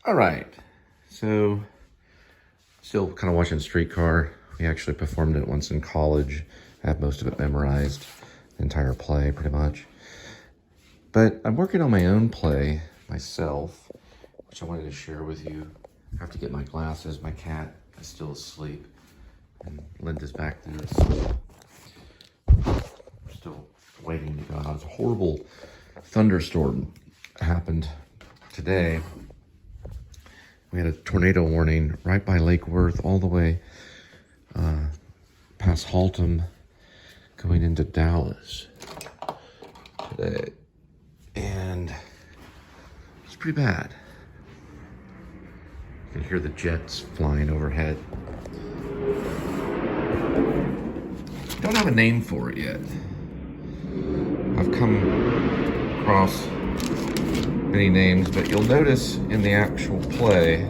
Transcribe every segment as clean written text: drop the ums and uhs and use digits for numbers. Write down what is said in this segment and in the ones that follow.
All right, so still kind of watching Streetcar. We actually performed it once in college. I have most of it memorized, the entire play pretty much. But I'm working on my own play myself, which I wanted to share with you. I have to get my glasses. My cat is still asleep, and Linda's back there asleep. Still waiting to go out. It's a horrible thunderstorm happened today. We had a tornado warning right by Lake Worth, all the way past Haltom, going into Dallas today. And it's pretty bad. You can hear the jets flying overhead. Don't have a name for it yet. I've come across many names, but you'll notice in the actual play,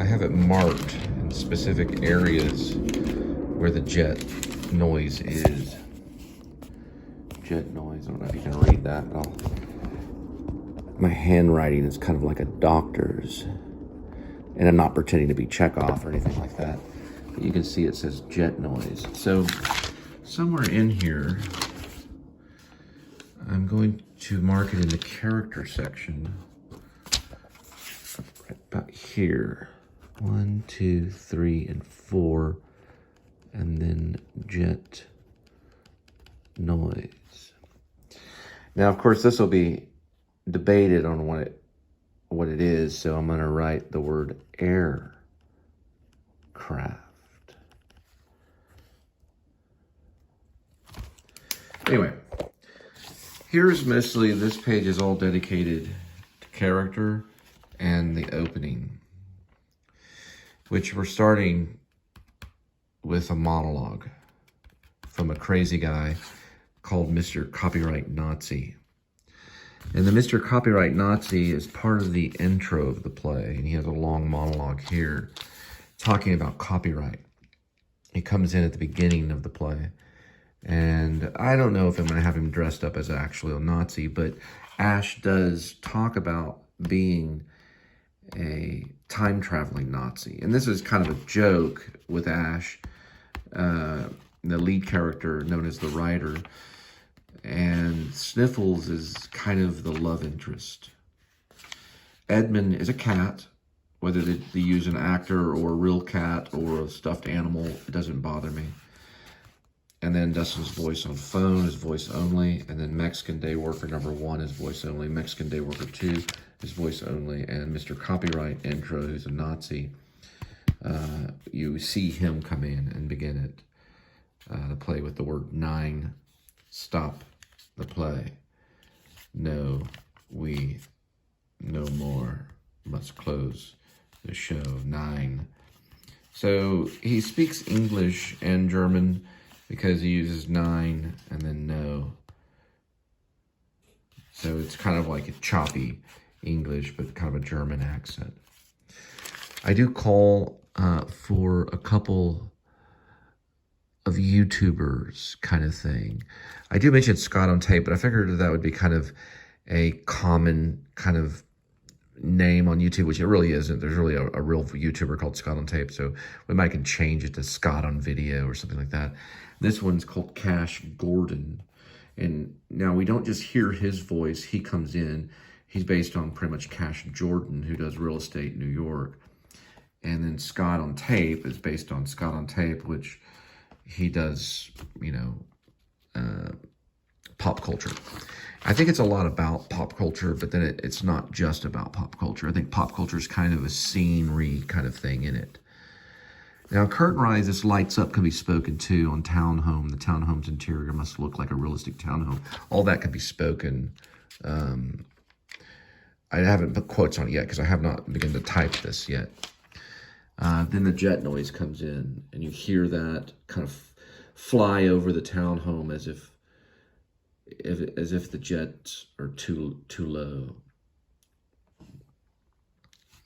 I have it marked in specific areas where the jet noise is. Jet noise, I don't know if you can read that, but my handwriting is kind of like a doctor's. And I'm not pretending to be Chekhov or anything like that. But you can see it says jet noise. So somewhere in here, I'm going to mark it in the character section. Right about here. 1, 2, 3, and 4. And then jet noise. Now, of course, this will be debated on what it is, so I'm going to write the word aircraft. Anyway, here's mostly, this page is all dedicated to character and the opening, which we're starting with a monologue from a crazy guy called Mr. Copyright Nazi. And the Mr. Copyright Nazi is part of the intro of the play, and he has a long monologue here talking about copyright. He comes in at the beginning of the play, and I don't know if I'm going to have him dressed up as actually a Nazi, but Ash does talk about being a time-traveling Nazi. And this is kind of a joke with Ash, the lead character known as the writer. And Sniffles is kind of the love interest. Edmund is a cat. Whether they use an actor or a real cat or a stuffed animal, it doesn't bother me. And then Dustin's voice on phone is voice only. And then Mexican Day Worker #1 is voice only. Mexican Day Worker 2 is voice only. And Mr. Copyright Intro, who's a Nazi, you see him come in and begin it. The play with the word 9. Stop the play. No, we no more must close the show. 9. So he speaks English and German because he uses 9 and then no. So it's kind of like a choppy English, but kind of a German accent. I do call for a couple of YouTubers kind of thing. I do mention Scott on Tape, but I figured that would be kind of a common kind of name on YouTube, which it really isn't. There's really a real YouTuber called Scott on Tape, so we might can change it to Scott on Video or something like that. This one's called Cash Gordon. And now we don't just hear his voice. He comes in. He's based on pretty much Cash Jordan, who does real estate in New York. And then Scott on Tape is based on Scott on Tape, which he does, you know, pop culture. I think it's a lot about pop culture, but then it's not just about pop culture. I think pop culture is kind of a scenery kind of thing in it. Now, Curtain Rise, this lights up, can be spoken to on townhome. The townhome's interior must look like a realistic townhome. All that can be spoken. I haven't put quotes on it yet because I have not begun to type this yet. Then the jet noise comes in, and you hear that kind of fly over the townhome as if the jets are too low.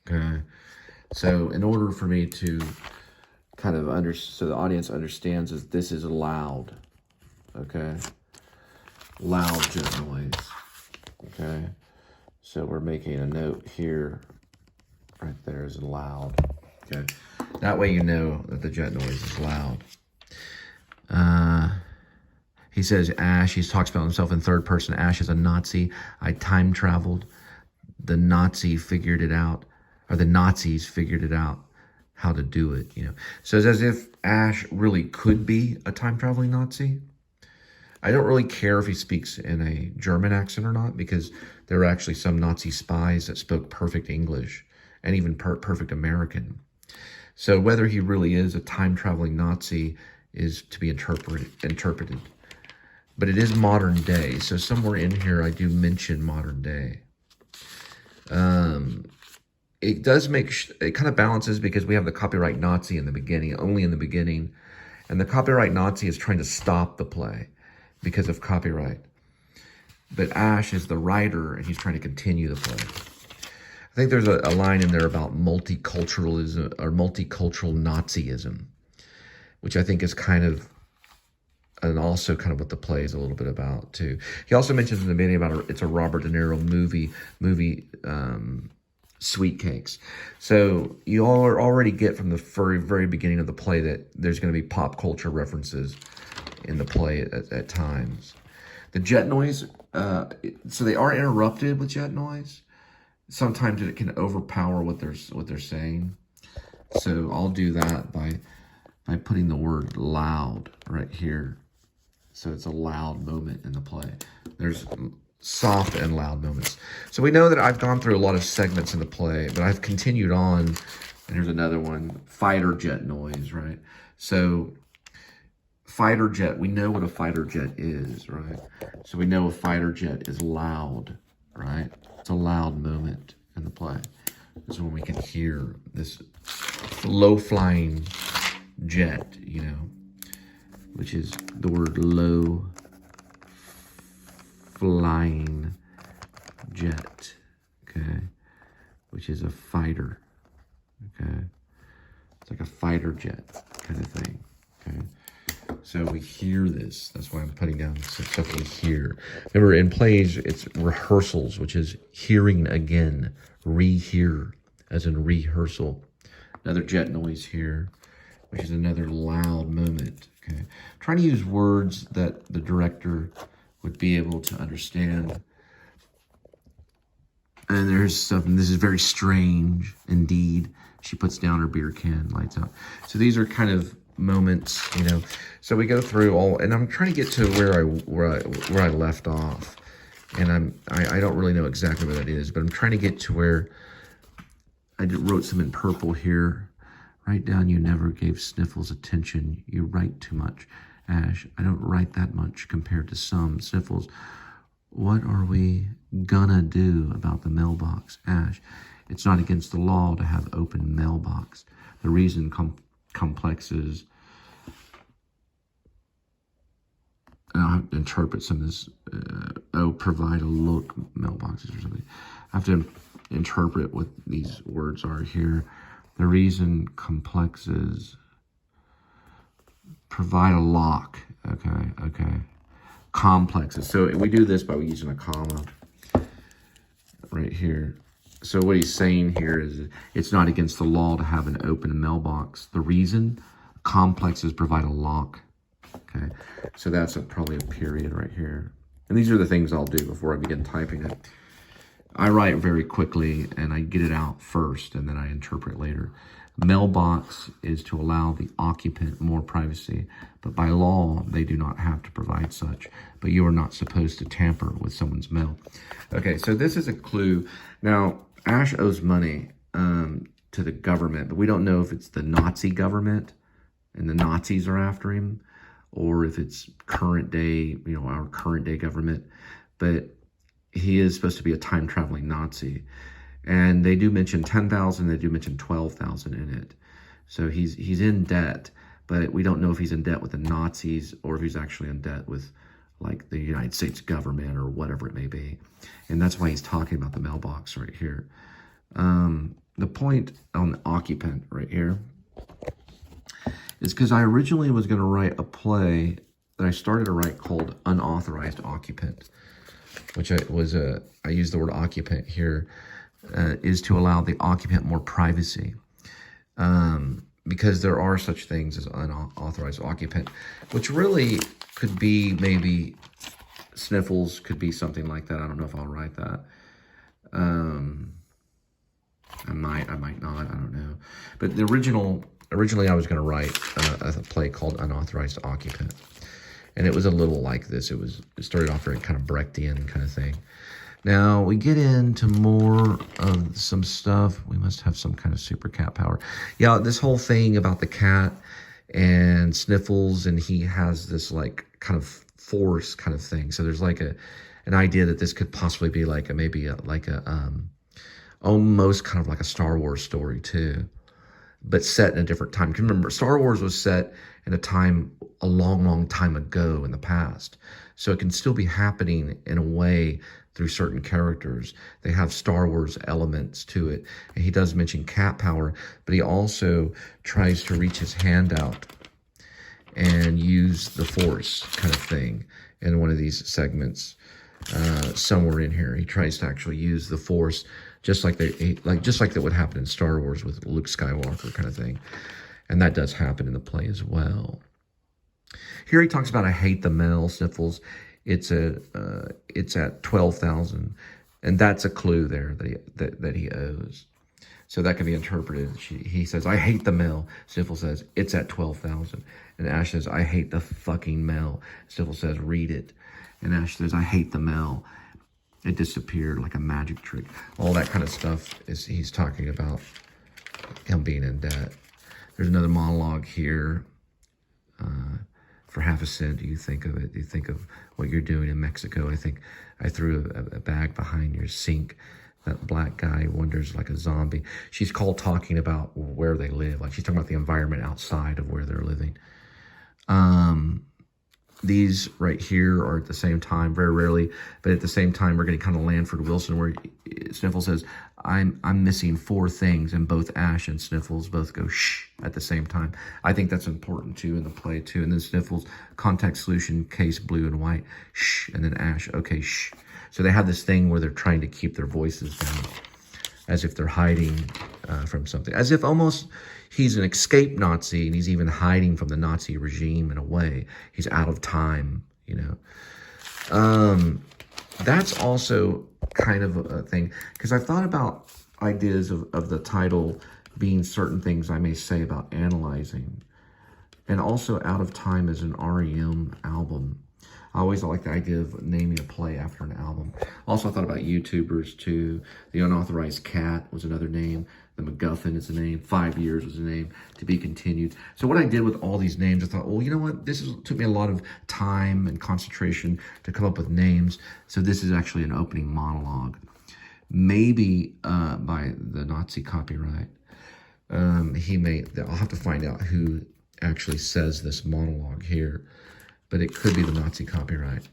Okay, so in order for me to kind of so the audience understands is this is loud. Okay, loud jet noise. Okay, so we're making a note here right there is loud. Okay, that way you know that the jet noise is loud. He says Ash, he talks about himself in third person. Ash is a Nazi. I time traveled. The Nazi figured it out, or the Nazis figured it out how to do it, you know. So it's as if Ash really could be a time traveling Nazi. I don't really care if he speaks in a German accent or not, because there were actually some Nazi spies that spoke perfect English and even perfect American. So whether he really is a time traveling Nazi is to be interpreted. But it is modern day. So somewhere in here, I do mention modern day. It does it kind of balances because we have the copyright Nazi in the beginning, only in the beginning. And the copyright Nazi is trying to stop the play because of copyright. But Ash is the writer and he's trying to continue the play. I think there's a line in there about multiculturalism or multicultural Nazism, which I think is kind of, and also kind of what the play is a little bit about too. He also mentions in the beginning about it's a Robert De Niro movie, Sweet Cakes. So you already get from the very beginning of the play that there's going to be pop culture references in the play at times. The jet noise, so they are interrupted with jet noise. Sometimes it can overpower what they're saying. So I'll do that by putting the word loud right here. So it's a loud moment in the play. There's soft and loud moments. So we know that I've gone through a lot of segments in the play, but I've continued on. And here's another one, fighter jet noise, right? So fighter jet, we know what a fighter jet is, right? So we know a fighter jet is loud, right? It's a loud moment in the play. This is when we can hear this low-flying jet, you know, which is the word low flying jet, okay, which is a fighter, okay. It's like a fighter jet kind of thing, okay. So we hear this. That's why I'm putting down some stuff we hear. Remember, in plays, it's rehearsals, which is hearing again, rehear, as in rehearsal. Another jet noise here, which is another loud moment, okay. I'm trying to use words that the director would be able to understand. And there's something, this is very strange indeed. She puts down her beer can, lights out. So these are kind of moments, you know. So we go through all, and I'm trying to get to where I left off. And I don't really know exactly where that is, but I'm trying to get to where I wrote some in purple here. Write down, you never gave Sniffles attention. You write too much. Ash, I don't write that much compared to some. Sniffles, what are we gonna do about the mailbox? Ash, it's not against the law to have open mailbox. The reason complexes, and I'll have to interpret some of this, provide a look mailboxes or something. I have to interpret what these words are here. The reason complexes, provide a lock, okay. Complexes, so we do this by using a comma right here. So what he's saying here is it's not against the law to have an open mailbox. The reason, complexes provide a lock, okay. So that's probably a period right here. And these are the things I'll do before I begin typing it. I write very quickly and I get it out first and then I interpret later. Mailbox is to allow the occupant more privacy, but by law, they do not have to provide such, but you are not supposed to tamper with someone's mail. Okay, so this is a clue. Now, Ash owes money to the government, but we don't know if it's the Nazi government and the Nazis are after him, or if it's current day, you know, our current day government, but he is supposed to be a time-traveling Nazi. And they do mention 10,000, they do mention 12,000 in it. So he's in debt, but we don't know if he's in debt with the Nazis or if he's actually in debt with like the United States government or whatever it may be. And that's why he's talking about the mailbox right here. The point on the occupant right here is because I originally was going to write a play that I started to write called Unauthorized Occupant, which I used the word occupant here is to allow the occupant more privacy. Because there are such things as unauthorized occupant, which really could be maybe Sniffles, could be something like that. I don't know if I'll write that. I might not, I don't know. But the originally I was going to write a play called Unauthorized Occupant. And it was a little like this. It started off very kind of Brechtian kind of thing. Now, we get into more of some stuff. We must have some kind of super cat power. Yeah, this whole thing about the cat and Sniffles, and he has this, like, kind of force kind of thing. So there's, like, an idea that this could possibly be, like, almost kind of like a Star Wars story, too, but set in a different time. Because remember, Star Wars was set in a time a long, long time ago in the past. So it can still be happening in a way through certain characters. They have Star Wars elements to it. And he does mention cat power, but he also tries to reach his hand out and use the force kind of thing in one of these segments. Somewhere in here, he tries to actually use the force, just like that would happen in Star Wars with Luke Skywalker kind of thing. And that does happen in the play as well. Here he talks about, I hate the mail, Sniffles. It's at 12,000, and that's a clue there that he owes. So that can be interpreted. He says, I hate the mail. Sniffles says, it's at 12,000. And Ash says, I hate the fucking mail. Sniffles says, read it. And Ash says, I hate the mail. It disappeared like a magic trick. All that kind of stuff he's talking about him being in debt. There's another monologue here. For half a cent, do you think of it? Do you think of what you're doing in Mexico? I think I threw a bag behind your sink. That black guy wanders like a zombie. She's talking about where they live. Like, she's talking about the environment outside of where they're living. These right here are at the same time, very rarely, but at the same time, we're getting kind of Lanford Wilson, where Sniffles says, I'm missing 4 things, and both Ash and Sniffles both go shh at the same time. I think that's important too in the play too. And then Sniffles, contact solution, case blue and white, shh, and then Ash, okay, shh. So they have this thing where they're trying to keep their voices down, as if they're hiding from something, as if almost he's an escaped Nazi, and he's even hiding from the Nazi regime in a way. He's out of time, you know. That's also kind of a thing, because I've thought about ideas of the title being certain things I may say about analyzing, and also Out of Time as an REM album. I always like the idea of naming a play after an album. Also, I thought about YouTubers too. The Unauthorized Cat was another name. The MacGuffin is a name. 5 Years was a name. To Be Continued. So what I did with all these names, I thought, well, you know what? Took me a lot of time and concentration to come up with names. So this is actually an opening monologue. Maybe by the Nazi copyright. I'll have to find out who actually says this monologue here. But it could be the Nazi copyright.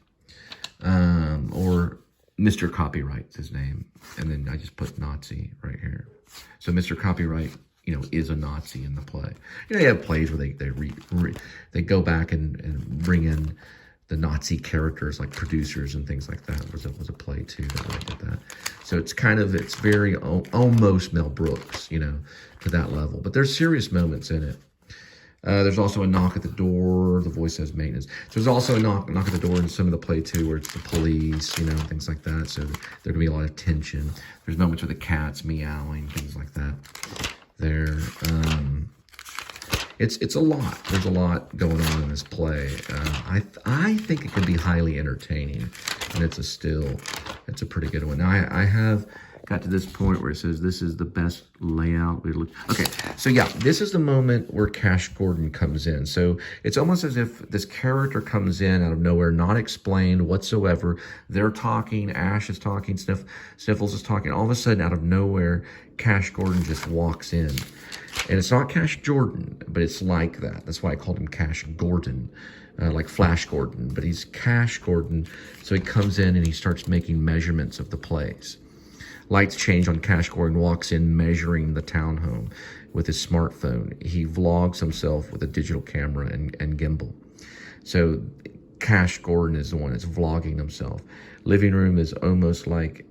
Or Mr. Copyright's his name. And then I just put Nazi right here. So Mr. Copyright, you know, is a Nazi in the play. You know, you have plays where they go back and bring in the Nazi characters, like producers and things like that. Was a play too that I did that. So it's very almost Mel Brooks, you know, to that level. But there's serious moments in it. There's also a knock at the door. The voice says maintenance. So there's also a knock at the door in some of the play too, where it's the police, you know, things like that. So there can be a lot of tension. There's moments where the cat's meowing, things like that. It's a lot. There's a lot going on in this play. I think it can be highly entertaining, and it's a pretty good one. Now I have got to this point where it says this is the best layout. Okay, so yeah, this is the moment where Cash Gordon comes in. So it's almost as if this character comes in out of nowhere, not explained whatsoever. They're talking, Ash is talking, Sniffles is talking. All of a sudden, out of nowhere, Cash Gordon just walks in. And it's not Cash Jordan, but it's like that. That's why I called him Cash Gordon, like Flash Gordon. But he's Cash Gordon, so he comes in and he starts making measurements of the plays. Lights change on Cash Gordon, walks in measuring the townhome with his smartphone. He vlogs himself with a digital camera and gimbal. So Cash Gordon is the one that's vlogging himself. Living room is almost like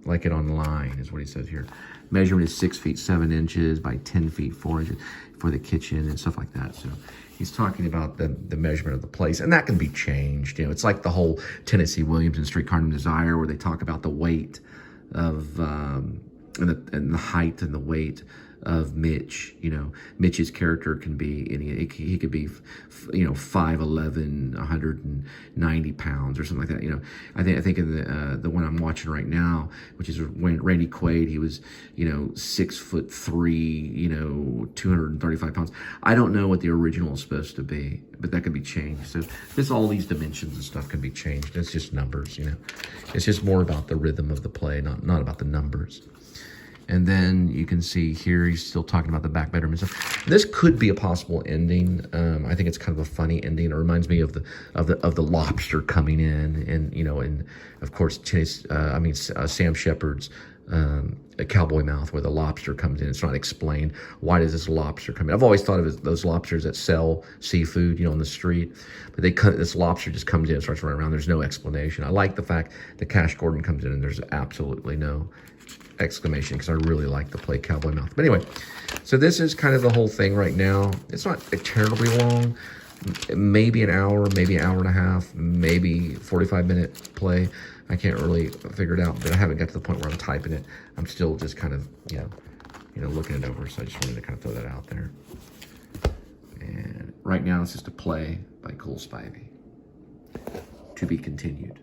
like it online, is what he says here. Measurement is 6 feet 7 inches by 10 feet 4 inches for the kitchen and stuff like that. So he's talking about the measurement of the place, and that can be changed. You know, it's like the whole Tennessee Williams and Streetcar Named Desire, where they talk about the weight of and the height and the weight of Mitch. You know, Mitch's character can be he could be 5'11", 190 pounds or something like that. You know, I think in the one I'm watching right now, which is when Randy Quaid, he was 6'3", 235 pounds. I don't know what the original is supposed to be, but that can be changed. So all these dimensions and stuff can be changed. It's just numbers. You know, it's just more about the rhythm of the play, not about the numbers. And then you can see here, he's still talking about the back bedroom and stuff. This could be a possible ending. I think it's kind of a funny ending. It reminds me of the lobster coming in, and of course Sam Shepard's a Cowboy Mouth, where the lobster comes in. It's not explained. Why does this lobster come in? I've always thought of it as those lobsters that sell seafood, on the street. But this lobster just comes in and starts running around. There's no explanation. I like the fact that Cash Gordon comes in and there's absolutely no exclamation, because I really like the play Cowboy Mouth. But anyway, so this is kind of the whole thing right now. It's not terribly long, maybe an hour, maybe an hour and a half, maybe 45-minute play. I can't really figure it out, but I haven't got to the point where I'm typing it. I'm still just kind of, looking it over. So I just wanted to kind of throw that out there. And right now it's just a play by Cole Spivey. To be continued.